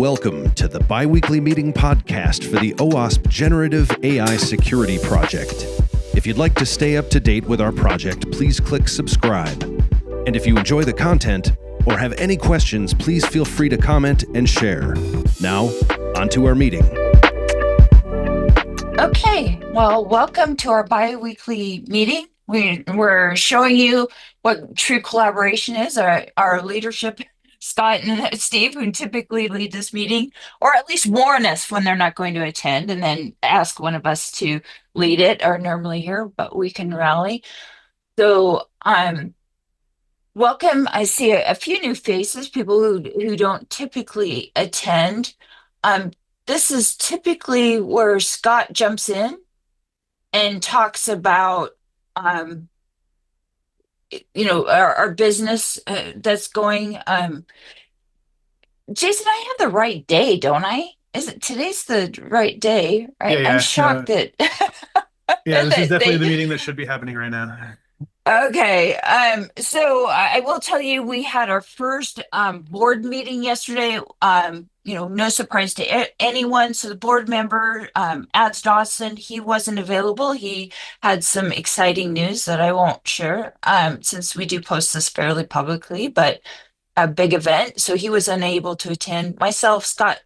welcome to the bi-weekly meeting podcast for the OWASP Generative AI Security Project. If you'd like to stay up to date with our project, please click subscribe. And if you enjoy the content or have any questions, please feel free to comment and share. Now, on to our meeting. Okay, well, welcome to our bi-weekly meeting. We're showing you what true collaboration is. Our leadership, Scott and Steve, who typically lead this meeting, or at least warn us when they're not going to attend, and then ask one of us to lead it, are normally here, but we can rally. So, welcome. I see a few new faces, people who don't typically attend. This is typically where Scott jumps in and talks about, our business that's going. Jason, I have the right day, don't I? Today's the right day, right? Yeah, I'm shocked that. Yeah, this is definitely the they- meeting that should be happening right now. Okay, so I will tell you, we had our first board meeting yesterday. No surprise to anyone. So the board member, Ads Dawson, he wasn't available. He had some exciting news that I won't share, since we do post this fairly publicly, but a big event. So he was unable to attend. Myself, Scott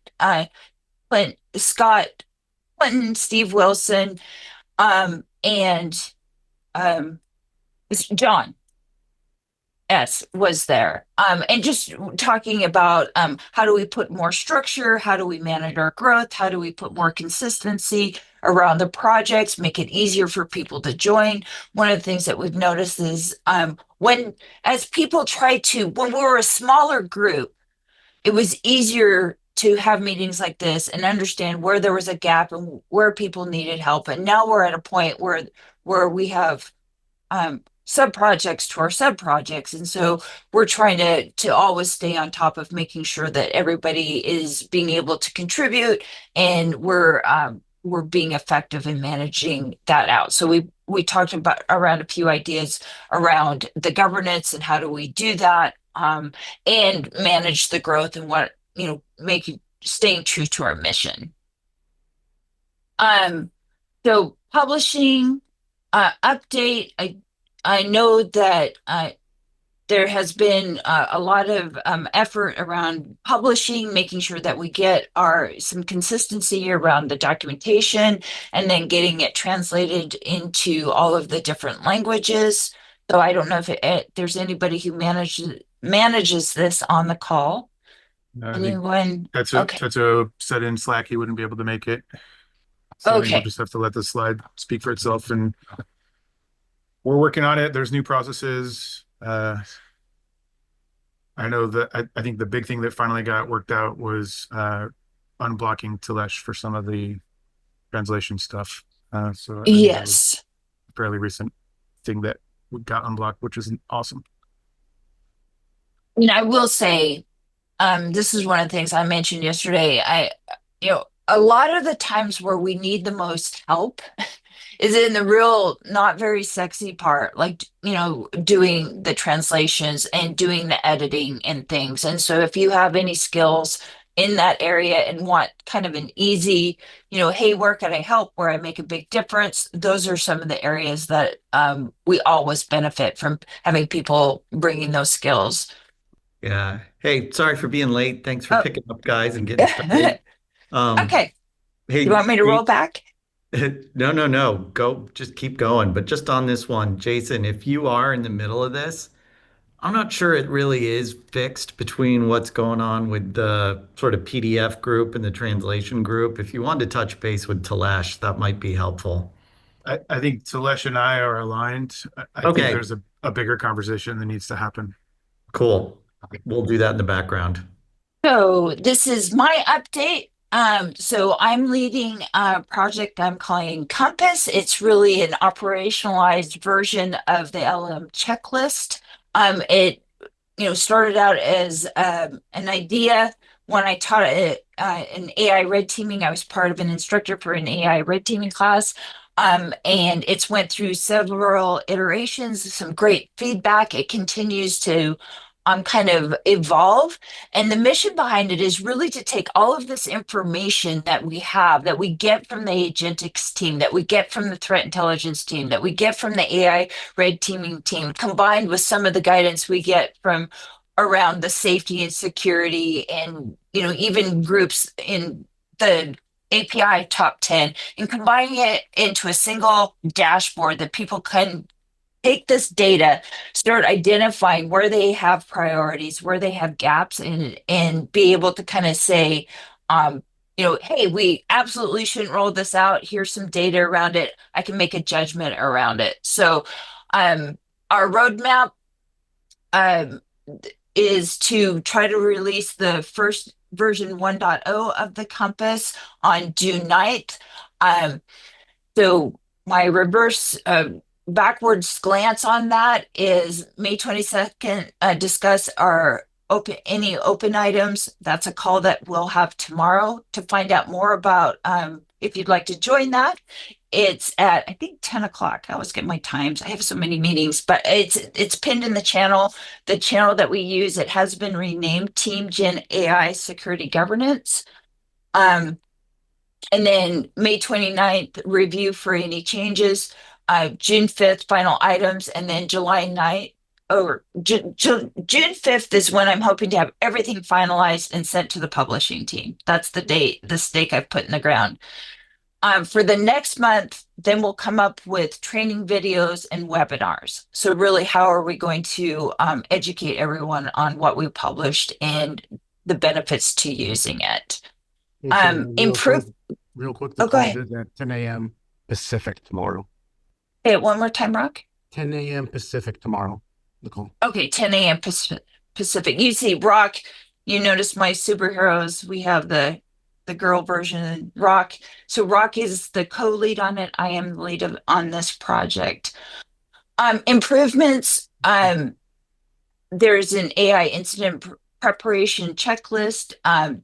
Clinton, Steve Wilson, and John S. was there, and just talking about how do we put more structure, how do we manage our growth, how do we put more consistency around the projects, make it easier for people to join. One of the things that we've noticed is when we were a smaller group, it was easier to have meetings like this and understand where there was a gap and where people needed help. And now we're at a point where we have sub-projects to our sub-projects. And so we're trying to always stay on top of making sure that everybody is being able to contribute, and we're being effective in managing that out. So we talked about around a few ideas around the governance and how do we do that, and manage the growth and staying true to our mission. So publishing update, I know that there has been a lot of effort around publishing, making sure that we get some consistency around the documentation, and then getting it translated into all of the different languages. So I don't know if there's anybody who manages this on the call. Anyone? Tetsuo said in Slack he wouldn't be able to make it. So I think we'll just have to let the slide speak for itself, and we're working on it. There's new processes. I know that I think the big thing that finally got worked out was unblocking Telesh for some of the translation stuff. So Yes, that was a fairly recent thing that got unblocked, which is awesome. I will say, this is one of the things I mentioned yesterday. A lot of the times where we need the most help is in the real not very sexy part, like, doing the translations and doing the editing and things. And so if you have any skills in that area and want kind of an easy, hey, where can I help, where I make a big difference, those are some of the areas that we always benefit from having people bringing those skills. Yeah. Hey, sorry for being late. Thanks for picking up, guys, and getting started. Okay. Hey, You want me to roll back? No. Go, just keep going. But just on this one, Jason, if you are in the middle of this, I'm not sure it really is fixed between what's going on with the sort of PDF group and the translation group. If you wanted to touch base with Telesh, that might be helpful. I think Telesh and I are aligned. I think there's a bigger conversation that needs to happen. Cool. We'll do that in the background. So this is my update. So I'm leading a project I'm calling Compass. It's really an operationalized version of the LLM checklist. It started out as an idea when I taught an AI red teaming. I was part of an instructor for an AI red teaming class. And it's went through several iterations, some great feedback. It continues to kind of evolve. And the mission behind it is really to take all of this information that we have, that we get from the agentics team, that we get from the threat intelligence team, that we get from the AI red teaming team, combined with some of the guidance we get from around the safety and security and, even groups in the API top 10, and combining it into a single dashboard that people can take this data, start identifying where they have priorities, where they have gaps, and be able to kind of say, hey, we absolutely shouldn't roll this out. Here's some data around it. I can make a judgment around it. So, our roadmap um, is to try to release the first version 1.0 of the Compass on June 9th. So my reverse backwards glance on that is May 22nd, discuss any open items. That's a call that we'll have tomorrow to find out more about if you'd like to join that. It's at, I think, 10 o'clock. I always get my times. I have so many meetings, but it's pinned in the channel that we use. It has been renamed Team Gen AI Security Governance. And then May 29th, review for any changes. June 5th, final items, and then July 9th, or June 5th is when I'm hoping to have everything finalized and sent to the publishing team. That's the stake I've put in the ground. For the next month, then we'll come up with training videos and webinars. So really, how are we going to educate everyone on what we published and the benefits to using it? Improve. Real quick, Oh, the go call ahead. is at 10 a.m. Pacific tomorrow. Say it one more time, Rock. 10 a.m. Pacific tomorrow, Nicole. Okay, 10 a.m. Pacific. You see, Rock, you notice my superheroes. We have the girl version, Rock. So Rock is the co-lead on it. I am the lead on this project. Improvements. There's an AI incident preparation checklist.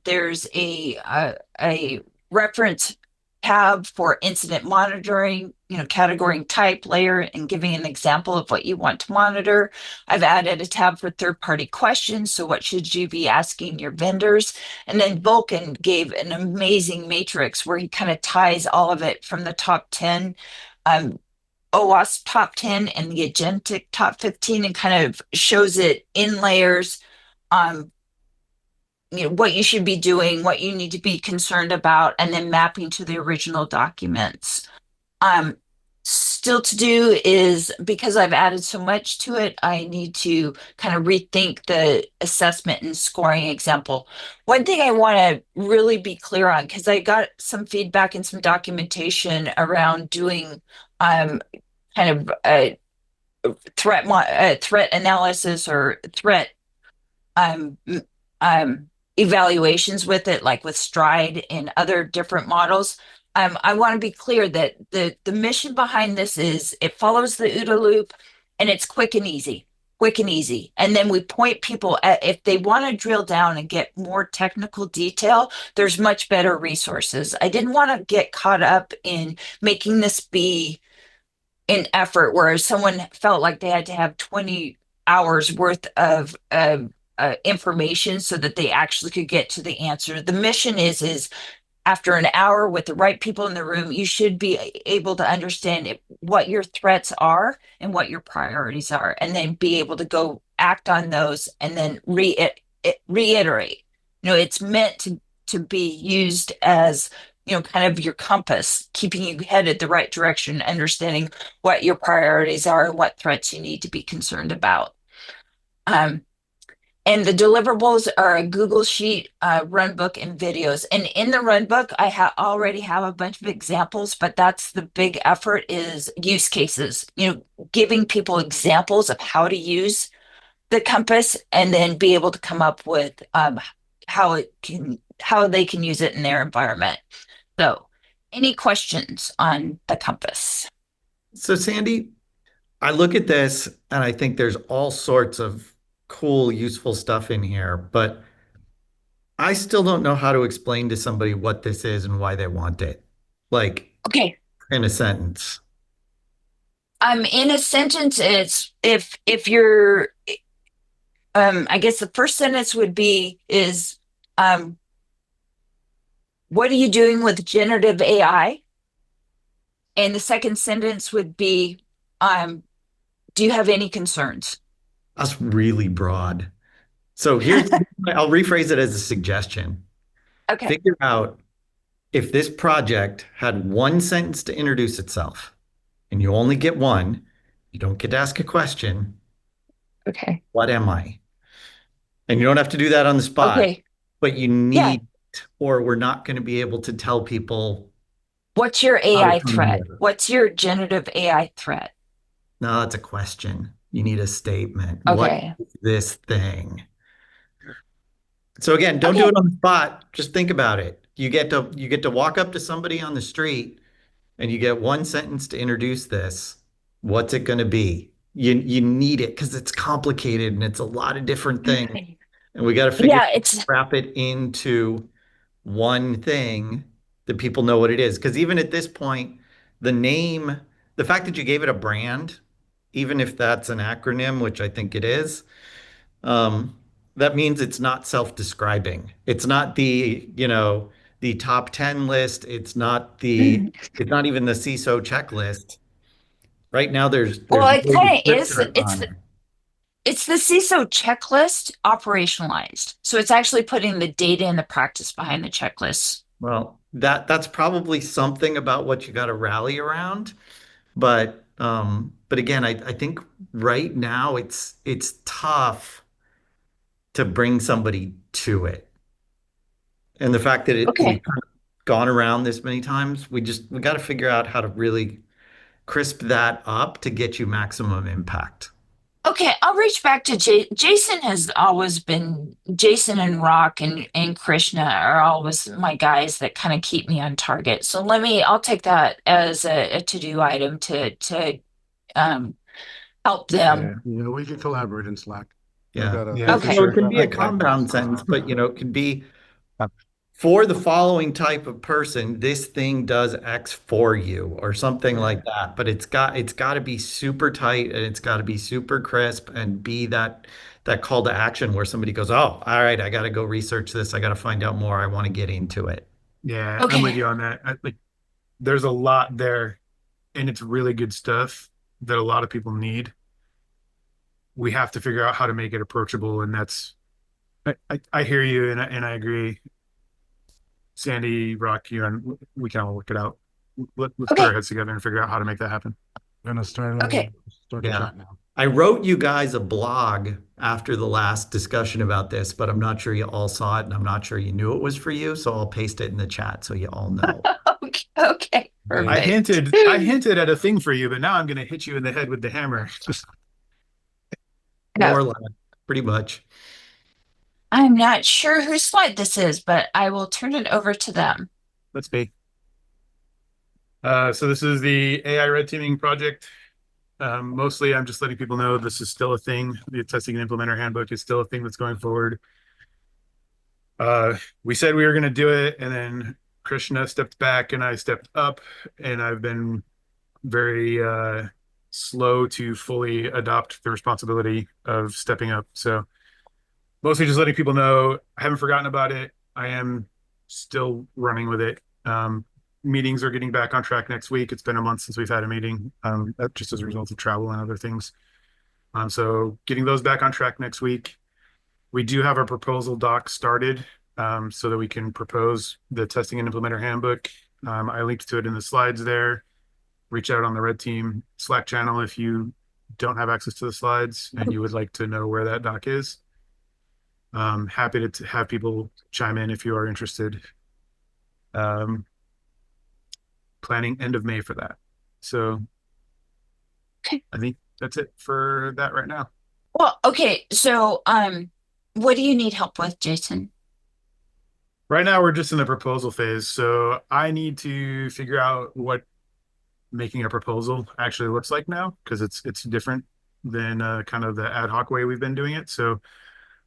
There's a reference tab for incident monitoring, category type, layer, and giving an example of what you want to monitor. I've added a tab for third-party questions. So what should you be asking your vendors? And then Vulcan gave an amazing matrix where he kind of ties all of it from the top 10, OWASP top 10 and the agentic top 15, and kind of shows it in layers, what you should be doing, what you need to be concerned about, and then mapping to the original documents. Still to do is, because I've added so much to it, I need to kind of rethink the assessment and scoring example. One thing I want to really be clear on, because I got some feedback and some documentation around doing kind of a threat analysis or threat evaluations with it, like with Stride and other different models. I want to be clear that the mission behind this is it follows the OODA loop, and it's quick and easy. And then we point people at, if they want to drill down and get more technical detail, there's much better resources. I didn't want to get caught up in making this be an effort where someone felt like they had to have 20 hours worth of information so that they actually could get to the answer. The mission is after an hour with the right people in the room, you should be able to understand what your threats are and what your priorities are, and then be able to go act on those and then reiterate. It's meant to be used as, kind of your compass, keeping you headed the right direction, understanding what your priorities are and what threats you need to be concerned about. And the deliverables are a Google Sheet, runbook, and videos. And in the runbook, I already have a bunch of examples, but that's the big effort, is use cases, giving people examples of how to use the compass, and then be able to come up with how they can use it in their environment. So, any questions on the compass? So, Sandy, I look at this and I think there's all sorts of cool, useful stuff in here, but I still don't know how to explain to somebody what this is and why they want it. Like, Okay. in a sentence. In a sentence, it's if you're I guess the first sentence would be is, um, what are you doing with generative AI? And the second sentence would be, do you have any concerns? That's really broad. So I'll rephrase it as a suggestion. Okay. Figure out if this project had one sentence to introduce itself, and you only get one, you don't get to ask a question. Okay. What am I? And you don't have to do that on the spot, Okay. but you Yeah. need, or we're not going to be able to tell people What's your how to AI come threat? here. What's your generative AI threat? No, that's a question. You need a statement. What Okay. is this thing? So again, don't do Okay. it on the spot. Just think about it. You get to walk up to somebody on the street and you get one sentence to introduce this. What's it going to be? You need it because it's complicated and it's a lot of different things. And we got to figure Yeah, it's wrap it into one thing that people know what it is. Because even at this point, the name, the fact that you gave it a brand, even if that's an acronym, which I think it is, that means it's not self-describing. It's not the top 10 list. It's not even the CISO checklist. Right now, there's well, it no kind of is. descriptor on it. It's the CISO checklist operationalized. So it's actually putting the data and the practice behind the checklist. Well, that's probably something about what you got to rally around. But again, I think right now it's tough to bring somebody to it. And the fact that we've Okay. kind of gone around this many times, we got to figure out how to really crisp that up to get you maximum impact. Okay, I'll reach back to Jason has always been Jason and Rock and Krishna are always my guys that kind of keep me on target. So I'll take that as a to-do item to um help them. Yeah, we can collaborate in Slack. I Yeah. gotta Yeah, for Okay. So it sure. can be a I got compound sentence, but it can be for the following type of person, this thing does X for you or something like that. But it's got to be super tight and it's got to be super crisp and be that call to action where somebody goes, "Oh, all right, I got to go research this. I got to find out more. I want to get into it." Yeah, I'm with Okay. you on that. Like, there's a lot there, and it's really good stuff that a lot of people need. We have to figure out how to make it approachable, and I hear you, and I agree. Sandy, Rock, you, and we can all work it out. Let's put our Okay. heads together and figure out how to make that happen. I'm gonna Okay. start the Yeah. chat now. I wrote you guys a blog after the last discussion about this, but I'm not sure you all saw it and I'm not sure you knew it was for you. So I'll paste it in the chat so you all know. Okay. Okay. Hey, I hinted at a thing for you, but now I'm going to hit you in the head with the hammer. No, More or less, pretty much. I'm not sure whose slide this is, but I will turn it over to them. Let's be. So this is the AI Red Teaming Project. Mostly, I'm just letting people know this is still a thing. The Testing and Implementer Handbook is still a thing that's going forward. We said we were going to do it, and then Krishna stepped back and I stepped up, and I've been very slow to fully adopt the responsibility of stepping up. So mostly just letting people know I haven't forgotten about it. I am still running with it. Meetings are getting back on track next week. It's been a month since we've had a meeting, just as a result of travel and other things. So getting those back on track next week. We do have our proposal doc started so that we can propose the Testing and Implementer Handbook. I linked to it in the slides there. Reach out on the Red Team Slack channel if you don't have access to the slides and you would like to know where that doc is. Happy to have people chime in if you are interested. Planning end of May for that. So Okay. I think that's it for that right now. Well, okay. So, what do you need help with, Jason? Right now we're just in the proposal phase. So I need to figure out what making a proposal actually looks like now, because it's different than kind of the ad hoc way we've been doing it. So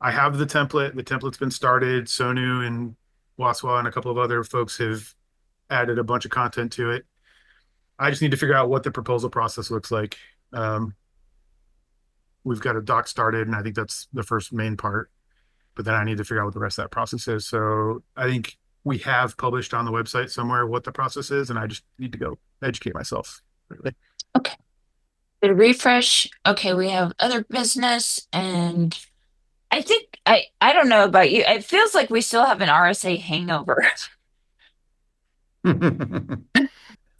I have the template. The template's been started. Sonu and Waswa and a couple of other folks have added a bunch of content to it. I just need to figure out what the proposal process looks like. we've got a doc started, and I think that's the first main part. But then I need to figure out what the rest of that process is. So I think we have published on the website somewhere what the process is, and I just need to go educate myself. Really. Okay. The refresh. Okay, we have other business, and I think I don't know about you. It feels like we still have an RSA hangover.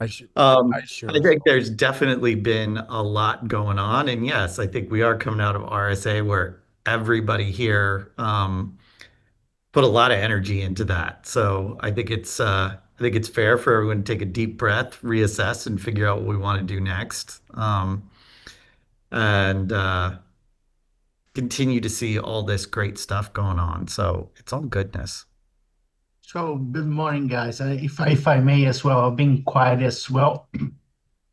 I should. I I should. think there's definitely been a lot going on. And yes, I think we are coming out of RSA where everybody here put a lot of energy into that. So I think it's fair for everyone to take a deep breath, reassess, and figure out what we want to do next. And continue to see all this great stuff going on. So it's all goodness. So good morning, guys. If I may as well, I've been quiet as well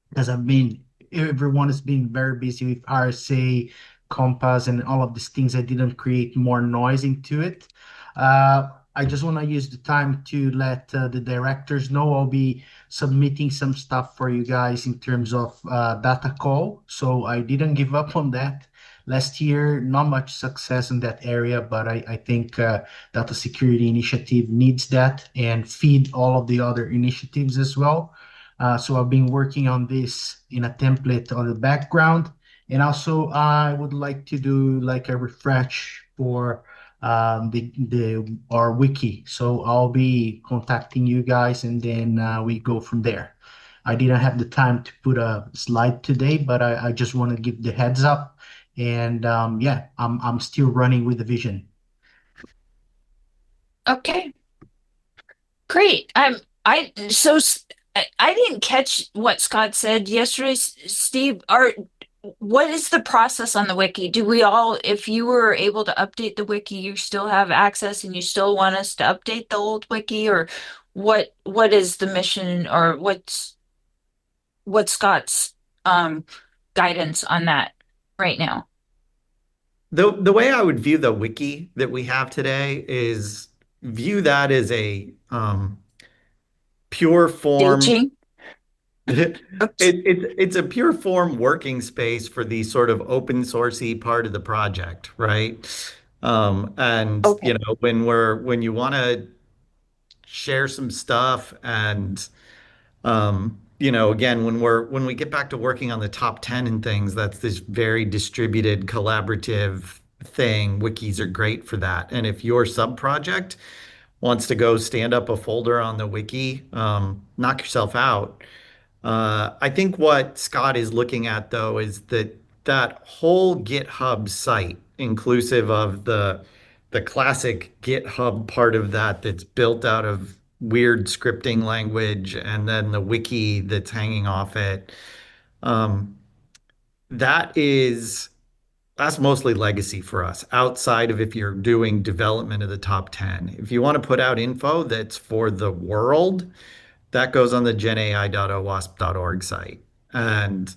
because everyone has been very busy with RSA, Compass, and all of these things. I didn't create more noise into it. I just want to use the time to let the directors know I'll be submitting some stuff for you guys in terms of data call. So I didn't give up on that. Last year, not much success in that area, but I think data security initiative needs that and feed all of the other initiatives as well. So I've been working on this in a template on the background. And also I would like to do like a refresh for our wiki. So I'll be contacting you guys and then we go from there. I didn't have the time to put a slide today, but I just want to give the heads up. And yeah, I'm still running with the vision. Okay. Great. I didn't catch what Scott said yesterday. Steve, what is the process on the wiki? Do we all, if you were able to update the wiki, you still have access and you still want us to update the old wiki, or what is the mission, or what's Scott's guidance on that right now? The way I would view the wiki that we have today is view that as a pure form. Staging? It's a pure form working space for the sort of open sourcey part of the project, right? And Okay. you know, when you want to share some stuff and you know, again, when we get back to working on the top 10 and things, that's this very distributed, collaborative thing. Wikis are great for that. And if your sub project wants to go stand up a folder on the wiki, knock yourself out. I think what Scott is looking at though is that whole GitHub site, inclusive of the classic GitHub part of that that's built out of weird scripting language, and then the wiki that's hanging off it. Um, that is that's mostly legacy for us outside of if you're doing development of the top 10. If you want to put out info that's for the world, that goes on the genai.owasp.org site. And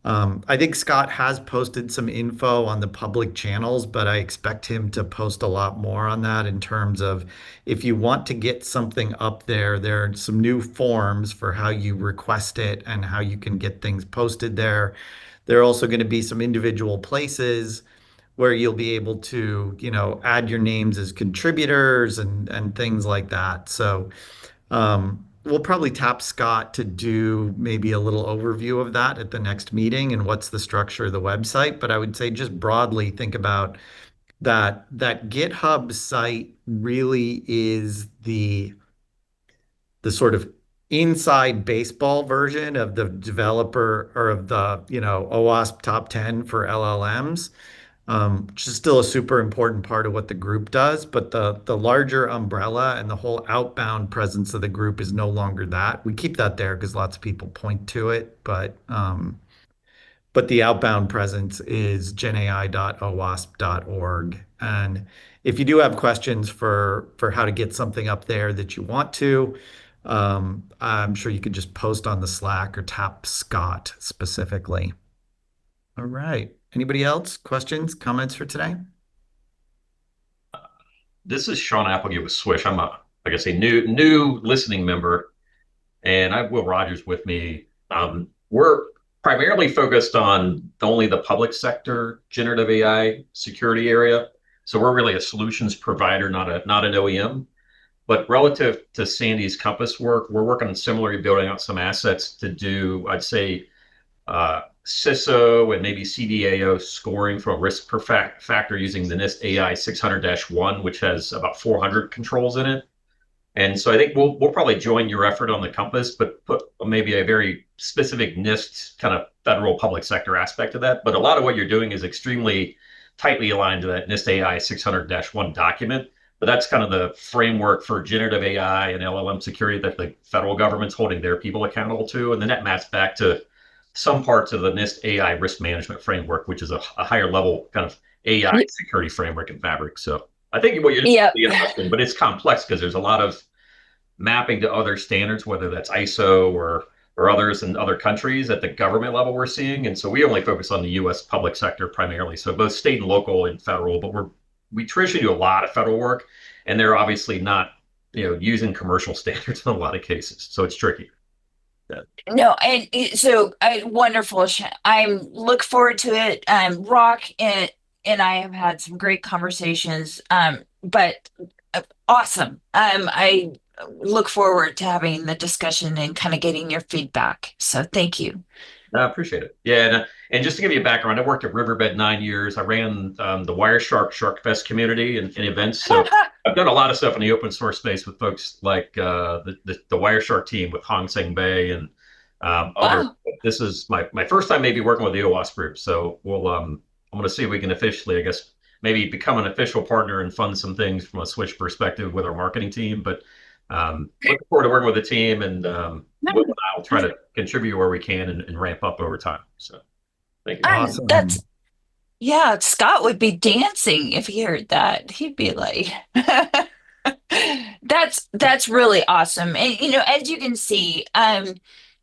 I think Scott has posted some info on the public channels, but I expect him to post a lot more on that in terms of if you want to get something up there, there are some new forms for how you request it and how you can get things posted there. There are also going to be some individual places where you'll be able to, you know, add your names as contributors and things like that. So we'll probably tap Scott to do maybe a little overview of that at the next meeting and what's the structure of the website. But I would say just broadly think about that GitHub site really is the sort of inside baseball version of the developer or of the, you know, OWASP top 10 for LLMs, which is still a super important part of what the group does. But the larger umbrella and the whole outbound presence of the group is no longer that. We keep that there because lots of people point to it, but the outbound presence is genai.owasp.org. And if you do have questions for how to get something up there that you want to, I'm sure you could just post on the Slack or tap Scott specifically. All right. Anybody else? Questions, comments for today? This is Sean Applegate with Swish. I'm like I say, new listening member, and I have Will Rogers with me. We're primarily focused on only the public sector generative AI security area. So we're really a solutions provider, not an OEM. But relative to Sandy's Compass work, we're working on similarly building out some assets to do, I'd say, CISO and maybe CDAO scoring from a risk per factor using the NIST AI 600-1, which has about 400 controls in it. And so I think we'll probably join your effort on the Compass, but put maybe a very specific NIST kind of federal public sector aspect of that. But a lot of what you're doing is extremely tightly aligned to that NIST AI 600-1 document. But that's kind of the framework for generative AI and LLM security that the federal government's holding their people accountable to. And then that maps back to some parts of the NIST AI risk management framework, which is a higher level kind of AI security framework and fabric. So I think what you're doing is really interesting, but it's complex because there's a lot of mapping to other standards, whether that's ISO or others in other countries at the government level we're seeing. And so we only focus on the US public sector primarily. So both state and local and federal, but we traditionally do a lot of federal work, and they're obviously not, using commercial standards in a lot of cases. So it's tricky. Yeah. No, and so wonderful. I look forward to it. Rock and I have had some great conversations. But awesome. I look forward to having the discussion and kind of getting your feedback. So thank you. I appreciate it. Yeah, and just to give you a background, I worked at Riverbed 9 years. I ran the Wireshark Shark Fest community and events. So I've done a lot of stuff in the open source space with folks like the Wireshark team with Hong Seng Bei and others. This is my first time maybe working with the OWASP group. So I'm going to see if we can officially, I guess, maybe become an official partner and fund some things from a Switch perspective with our marketing team. But looking forward to working with the team, and I'll try to contribute where we can and ramp up over time. So thank you. Awesome. Scott would be dancing if he heard that. He'd be like, that's really awesome. And as you can see,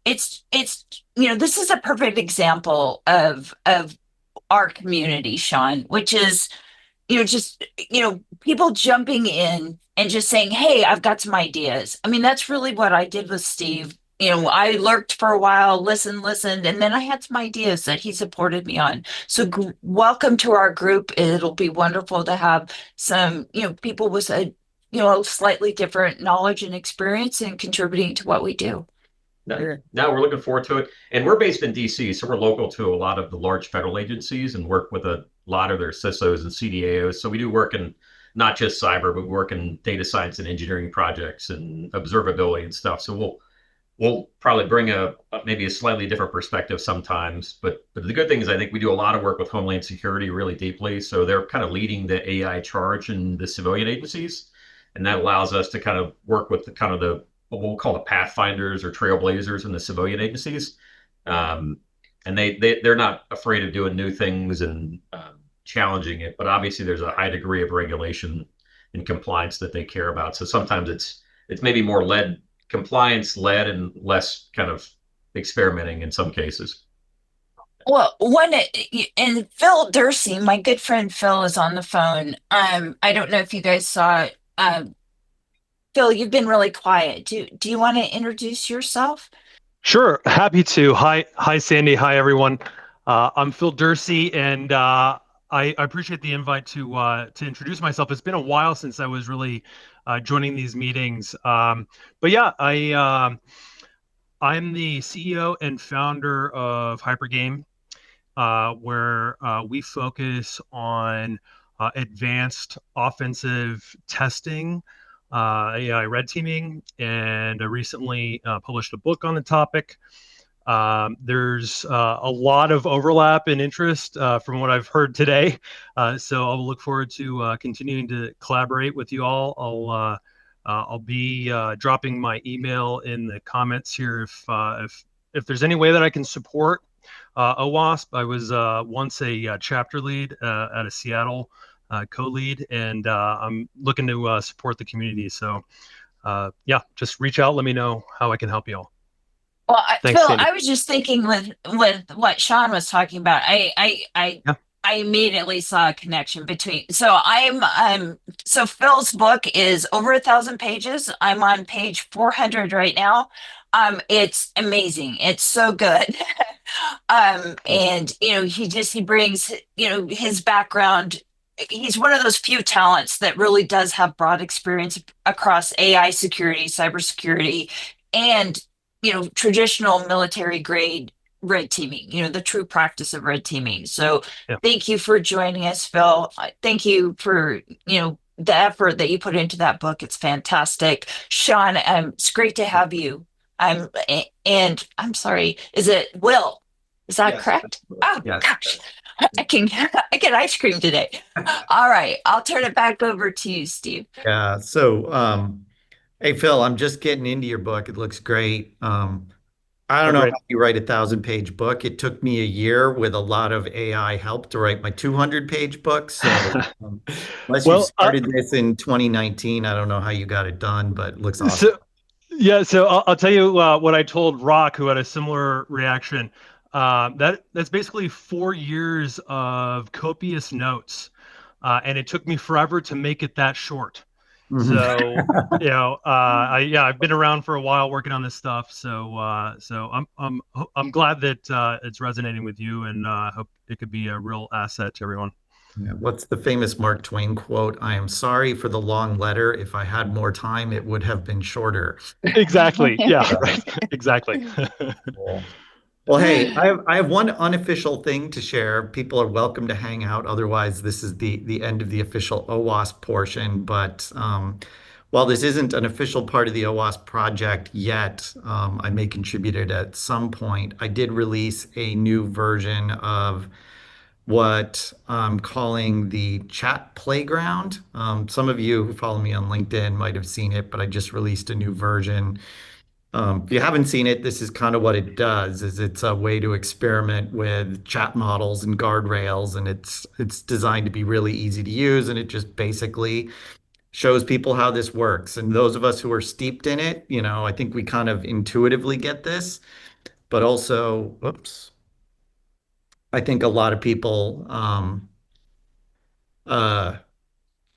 it's this is a perfect example of our community, Sean, which is just people jumping in and just saying, hey, I've got some ideas. I mean, that's really what I did with Steve. I lurked for a while, listened, and then I had some ideas that he supported me on. So welcome to our group. It'll be wonderful to have some people with a slightly different knowledge and experience and contributing to what we do. No, we're looking forward to it. And we're based in DC, so we're local to a lot of the large federal agencies and work with a lot of their CISOs and CDAOs. So we do work in not just cyber, but we work in data science and engineering projects and observability and stuff. So we'll probably bring maybe a slightly different perspective sometimes. But the good thing is I think we do a lot of work with Homeland Security really deeply. So they're kind of leading the AI charge in the civilian agencies. And that allows us to kind of work with what we'll call the pathfinders or trailblazers in the civilian agencies. And they're not afraid of doing new things and challenging it, but obviously there's a high degree of regulation and compliance that they care about. So sometimes it's maybe more compliance led and less kind of experimenting in some cases. Well, and Phil Dursey, my good friend Phil, is on the phone. I don't know if you guys saw it. Phil, you've been really quiet. Do you want to introduce yourself? Sure, happy to. Hi, Sandy. Hi, everyone. I'm Phil Dursey, and I appreciate the invite to introduce myself. It's been a while since I was really joining these meetings, but yeah, I'm the CEO and founder of Hypergame, where we focus on advanced offensive testing, AI red teaming, and I recently published a book on the topic. There's a lot of overlap and interest from what I've heard today, so I'll look forward to continuing to collaborate with you all. I'll be dropping my email in the comments here if there's any way that I can support OWASP. I was once a chapter lead at a Seattle co-lead, and I'm looking to support the community. So yeah, just reach out, let me know how I can help you all. Well, Thanks, Phil, Sandy. I was just thinking with what Sean was talking about. I I immediately saw a connection between. So Phil's book is over 1,000 pages. I'm on page 400 right now. It's amazing. It's so good. And he brings his background. He's one of those few talents that really does have broad experience across AI security, cybersecurity, and traditional military grade red teaming, the true practice of red teaming. So Yeah. thank you for joining us, Phil. Thank you for, the effort that you put into that book. It's fantastic. Sean, it's great to have you. And I'm sorry, is it Will? Is that correct? Oh, Yes. gosh. I get ice cream today. All right. I'll turn it back over to you, Steve. Yeah. So, hey, Phil, I'm just getting into your book. It looks great. I don't know Great. how you write a 1,000-page book. It took me a year with a lot of AI help to write my 200-page book. So, unless you Well, started this in 2019, I don't know how you got it done, but it looks awesome. so I'll tell you what I told Rock, who had a similar reaction. That's basically 4 years of copious notes, and it took me forever to make it that short. So I've been around for a while working on this stuff. So I'm glad that it's resonating with you, and hope it could be a real asset to everyone. Yeah. What's the famous Mark Twain quote? I am sorry for the long letter. If I had more time, it would have been shorter. Exactly. Yeah. Right. Exactly. Cool. Well, hey, I have one unofficial thing to share. People are welcome to hang out. Otherwise, this is the end of the official OWASP portion. But while this isn't an official part of the OWASP project yet, I may contribute it at some point. I did release a new version of what I'm calling the chat playground. Some of you who follow me on LinkedIn might have seen it, but I just released a new version. If you haven't seen it, this is kind of what it does, is it's a way to experiment with chat models and guardrails, and it's designed to be really easy to use, and it just basically shows people how this works. And those of us who are steeped in it, I think we kind of intuitively get this, but also, whoops, I think a lot of people, uh,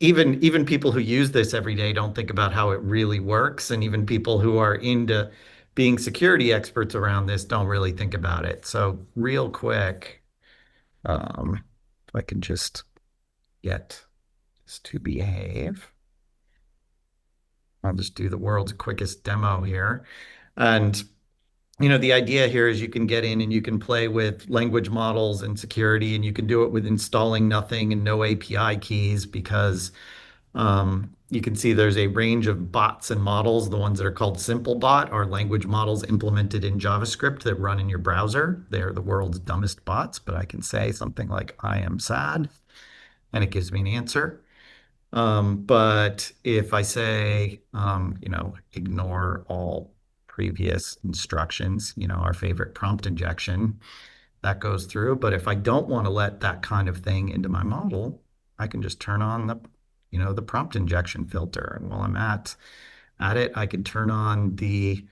even people who use this every day don't think about how it really works. And even people who are into being security experts around this don't really think about it. So real quick, if I can just get this to behave, I'll just do the world's quickest demo here. And the idea here is you can get in and you can play with language models and security, and you can do it with installing nothing and no API keys, because you can see there's a range of bots and models. The ones that are called simple bot are language models implemented in JavaScript that run in your browser. They're the world's dumbest bots, but I can say something like, I am sad, and it gives me an answer. But if I say, ignore all previous instructions, our favorite prompt injection, that goes through. But if I don't want to let that kind of thing into my model, I can just turn on the prompt injection filter. And while I'm at it, I can turn on the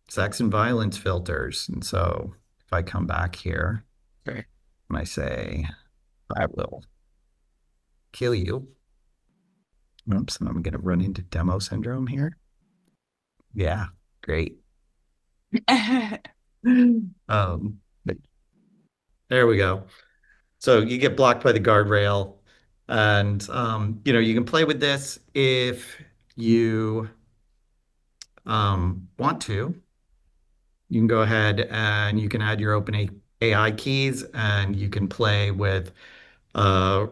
sex and violence filters. And so if I come back here and I say, I will kill you. Oops, and I'm going to run into demo syndrome here. Yeah, great. There we go. So you get blocked by the guardrail, and you can play with this if you want to. You can go ahead and you can add your open AI keys, and you can play with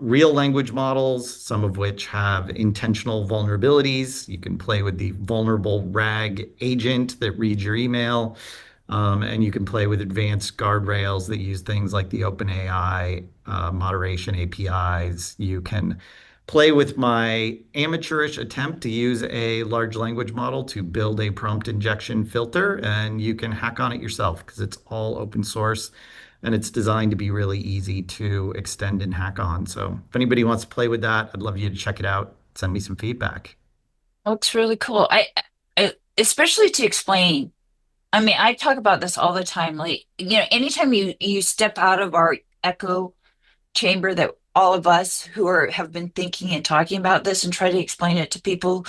real language models, some of which have intentional vulnerabilities. You can play with the vulnerable RAG agent that reads your email. And you can play with advanced guardrails that use things like the OpenAI moderation APIs. You can play with my amateurish attempt to use a large language model to build a prompt injection filter, and you can hack on it yourself because it's all open source and it's designed to be really easy to extend and hack on. So if anybody wants to play with that, I'd love you to check it out. Send me some feedback. Looks really cool. I especially to explain. I mean, I talk about this all the time. Like, anytime you step out of our echo chamber that all of us who have been thinking and talking about this and try to explain it to people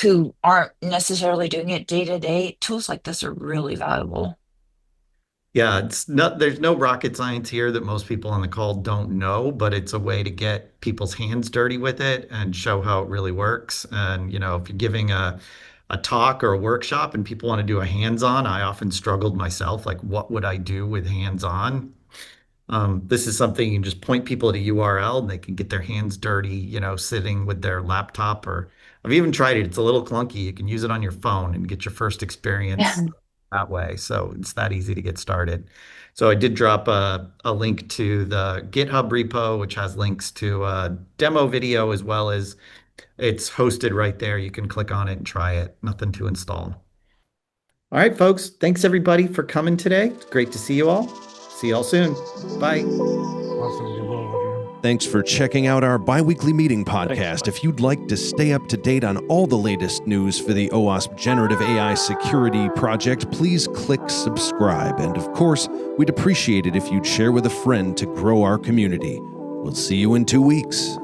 who aren't necessarily doing it day to day, tools like this are really valuable. Yeah, there's no rocket science here that most people on the call don't know, but it's a way to get people's hands dirty with it and show how it really works. And, you know, if you're giving a talk or a workshop and people want to do a hands-on, I often struggled myself, like what would I do with hands-on? This is something you can just point people at a URL and they can get their hands dirty, you know, sitting with their laptop. Or I've even tried it. It's a little clunky. You can use it on your phone and get your first experience that way. So it's that easy to get started. So I did drop a link to the GitHub repo, which has links to a demo video as well as it's hosted right there. You can click on it and try it. Nothing to install. All right, folks. Thanks everybody for coming today. It's great to see you all. See y'all soon. Bye. Thanks for checking out our bi-weekly meeting podcast. If you'd like to stay up to date on all the latest news for the OWASP Generative AI Security Project, please click subscribe. And of course, we'd appreciate it if you'd share with a friend to grow our community. We'll see you in 2 weeks.